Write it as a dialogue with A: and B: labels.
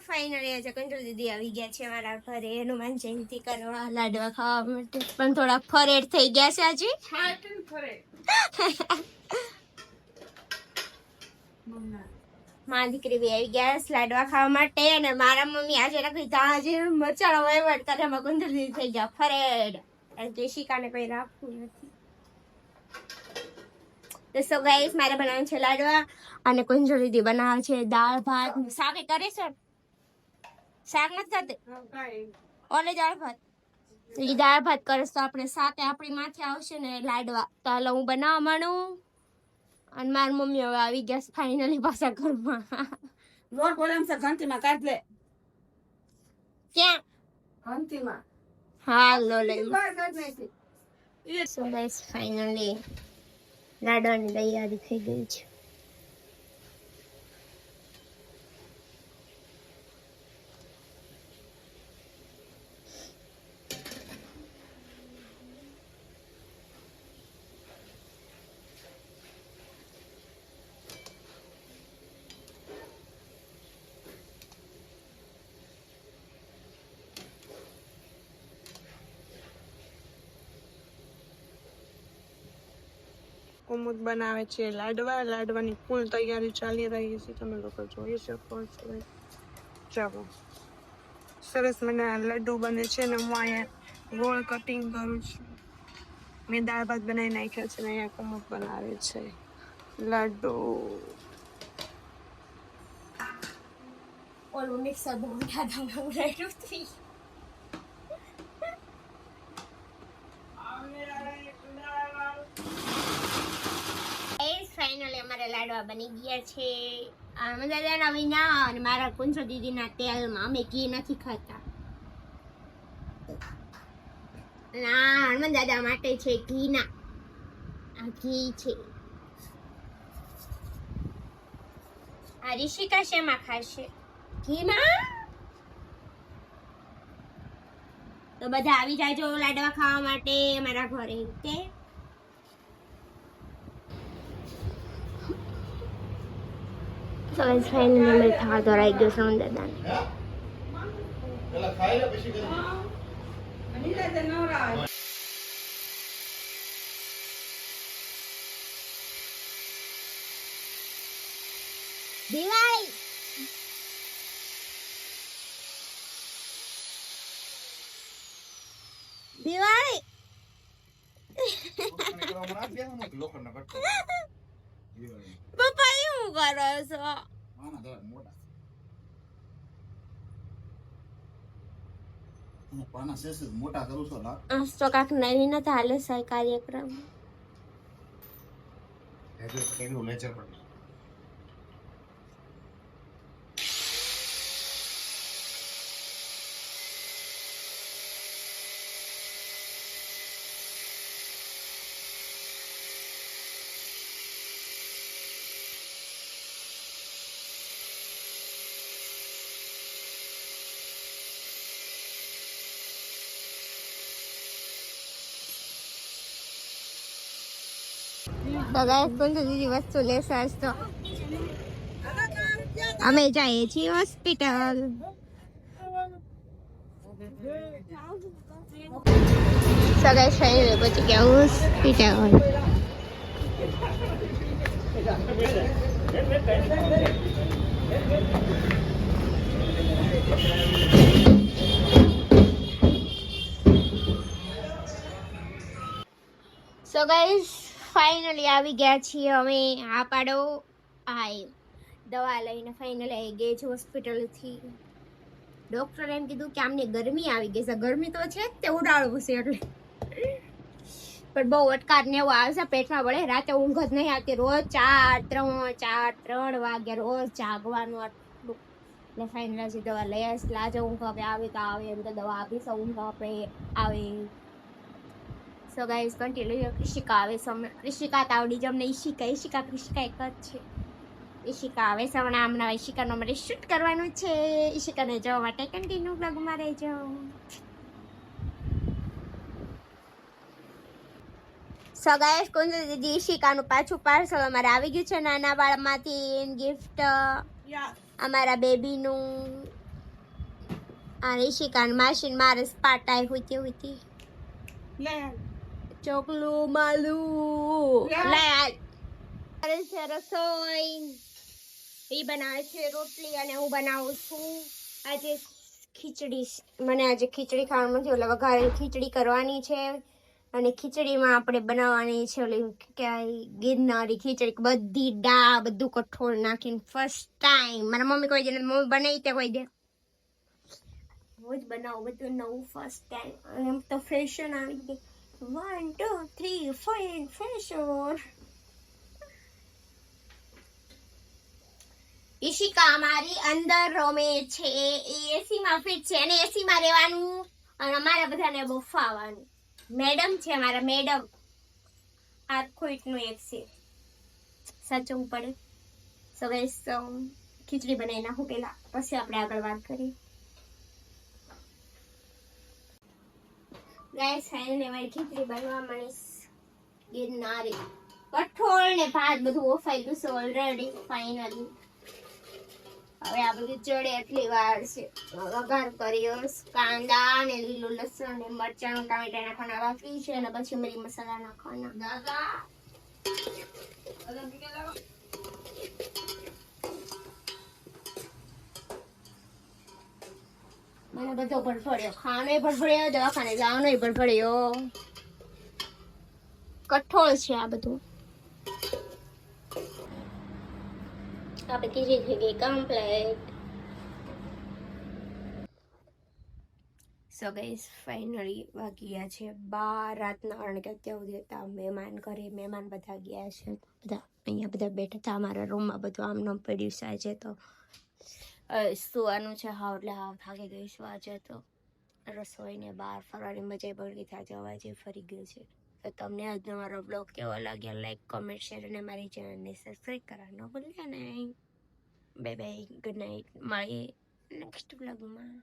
A: Finally આજે control દીદી આવી ગયા છે મારા ઘરે હનુમાન જયંતિ કરવા લાડવા ખાવા માટે પણ થોડા ફરેડ થઈ ગયા છે આજે મારી દીકરી બી આવી ગયા છે લાડવા ખાવા માટે અને મારા મમ્મી આજે રાખી આજે મચાડો વહીવટ કરે એમાં કંટ્રોલ દીદી થઈ ગયા ફરેડ શિકાને કઈ રાખવું નથી તો સો ગાઈસ મારે બનાવવાનું છે લાડવા અને કંટ્રોલ દીદી બનાવે છે દાળ ભાત શાક કરે છે શાક નથી થતી ઓલે દાળ ભાત એ દાળ ભાત કરે તો આપણે સાથે આપણી માથે આવશે ને લાડવા તો હાલો હું બનાવવા માંડું અને મારી મમ્મી હવે આવી ગયા ફાઇનલી પાછા ઘરમાં
B: લોટ બોલામ છે ઘંટીમાં કાઢ લે
A: ક્યાં
B: ઘંટીમાં
A: હા લો લે સો ગાઈસ ફાઇનલી લાડવાની તૈયારી થઈ ગઈ છે
C: કુમુદ બનાવે છે લાડવાની ફૂલ તૈયારી ચાલી રહી છે તમે લોકો જોઈ શકો છો ચાલો સરસ મને લડ્ડુ બને છે ને હું અહીંયા ગોળ કટિંગ કરું છું મેં દાળ ભાત બનાવી નાખ્યા છે ને અહીંયા કુમુદ બનાવે છે લડ્ડુ
A: ઓલું મિક્સર બહુ યાદ રહ્યું હતી ફાઇનલી અમારા લાડવા બની ગયા છે દાદા વિના અને મારા કુંસો દીદીના તેલમાં અમે ઘી નથી ખાતા ના હનુમાન દાદા માટે છે ઘીના આ ઘી છે આ ઋષિકા શેમાં ખાશે ઘીમાં તો બધા આવી જાજો લાડવા ખાવા માટે અમારા ઘરે okay So it's finally my father I go from the dan. Diwali. Diwali. Papa you કરો છો તો કાક નવી નથી હાલે સહી કાર્યક્રમ દાદા પણ દીદી વસ્તુ લેશે આજ તો અમે જઈએ છીએ હોસ્પિટલ સગાઈ થઈ પછી ગયા હોસ્પિટલ સો ગાઈસ ફાઇનલી આવી ગયા છીએ અમે આ પાડો આ દવા લઈને ફાઇનલી આવી ગઈ છે હોસ્પિટલથી ડૉક્ટરે એમ કીધું કે આમને ગરમી આવી ગઈ છે ગરમી તો છે જ તે ઉડાડવું છે એટલે પણ બહુ અટકાર ને એવું આવશે પેટમાં વળે રાતે ઊંઘ જ નહીં આવતી રોજ 4-3 વાગે રોજ જાગવાનું આટલું એટલે ફાઇનલ હજી દવા લઈ આવીશ લાજે ઊંઘ હવે આવે તો આવે એમ તો દવા આપીશ ઊંઘ આપણે આવે સો ગાઈસ કન્ટિન્યુ ઈશિકા આવે છે ઈશિકા તાવડી જમને ઈશિકા એક જ છે ઈશિકા આવે છે હમણાં ઈશિકાનો અમારે શૂટ કરવાનું છે ઈશિકાને જોવા માટે કન્ટિન્યુ બ્લોગમાં રહેજો સો ગાઈસ કુંજલ દીદી ઈશિકાનું પાછું પાર્સલ અમારે આવી ગયું છે નાના બાળમાંથી ગિફ્ટ અમારા બેબીનું આ ઋષિકાન માસીન મારે સ્પાટાઈ હોતી
C: લે
A: ચોકલું માલું
C: લે.
A: લે હાલ. કરે છે રસોઈ. એ બનાવે છે રોટલી અને હું બનાવું છું આજે ખીચડી. મને આજે ખીચડી ખાવાનું નથી, એટલે વઘારેલી ખીચડી કરવાની છે. અને ખીચડીમાં આપણે બનાવવાની છે ઓલી ક્યાંય ગિરનારી ખીચડી, બધી દાળ બધું કઠોળ નાખીને ફર્સ્ટ ટાઈમ. મારા મમ્મી કોઈ દે નથી, મમ્મી બનાવી તે કોઈ દે, હું જ બનાવું બધું નવું ફર્સ્ટ ટાઈમ. અને એમ તો ફેશન આવી ગઈ 1 2 3 4 ફેશન. ઈશિકા અમારી અંદર રમે છે, એસી માં ફિટ છે અને એસી માં રહેવાનું અને અમારા બધાને બફાવાનું. મેડમ છે અમારા મેડમ. આખું એટલું એક છે, સાચવવું પડે. સો ગાઈસ ખીચડી બનાવી નાખું પેલા, પછી આપણે આગળ વાત કરીએ. ગાઈસ ફાઇનલી મારી ખીચડી બનવા મળી. ગિરનારી કઠોળ ને ભાત બધું ઓફાઈ ગયું છે ઓલરેડી. ફાઇનલી હવે આ બધું ચડે એટલી વાર છે. વઘાર કર્યો, કાંદા ને લીલું લસણ ને મરચાં ટામેટા નાખવાના બાકી છે અને પછી મરી મસાલા નાખવાના. મને બધો ભડભડ્યો, ખાવાનો ભડભડ્યો, દવાખાને જવાનો ભડભડ્યો. કઠોળ છે આ બધું. આપણે ખીચડી થઈ ગઈ કમ્પ્લીટ. સો ગાઈસ ફાઇનલી વાગી ગયા છે 12 રાતના, કારણ કે અત્યાર સુધી હતા મહેમાન ઘરે. મહેમાન બધા ગયા છે, બધા અહીંયા બધા બેઠા હતા અમારા રૂમમાં. બધું આમ પડ્યું છે આજે તો. સુવાનું છે હાવ, એટલે હાવ થાકી ગઈ છું આજે તો. રસોઈને બહાર ફરવાની મજા પડી ગઈ, આજે અવાજે ફરી ગયો છે. તો તમને આજનો મારો બ્લોગ કેવો લાગ્યો, લાઈક કોમેન્ટ શેર અને મારી ચેનલને સબસ્ક્રાઈબ કરવાનું ન ભૂલતા નહીં. Bye bye, good night. મળીએ નેક્સ્ટ બ્લોગમાં.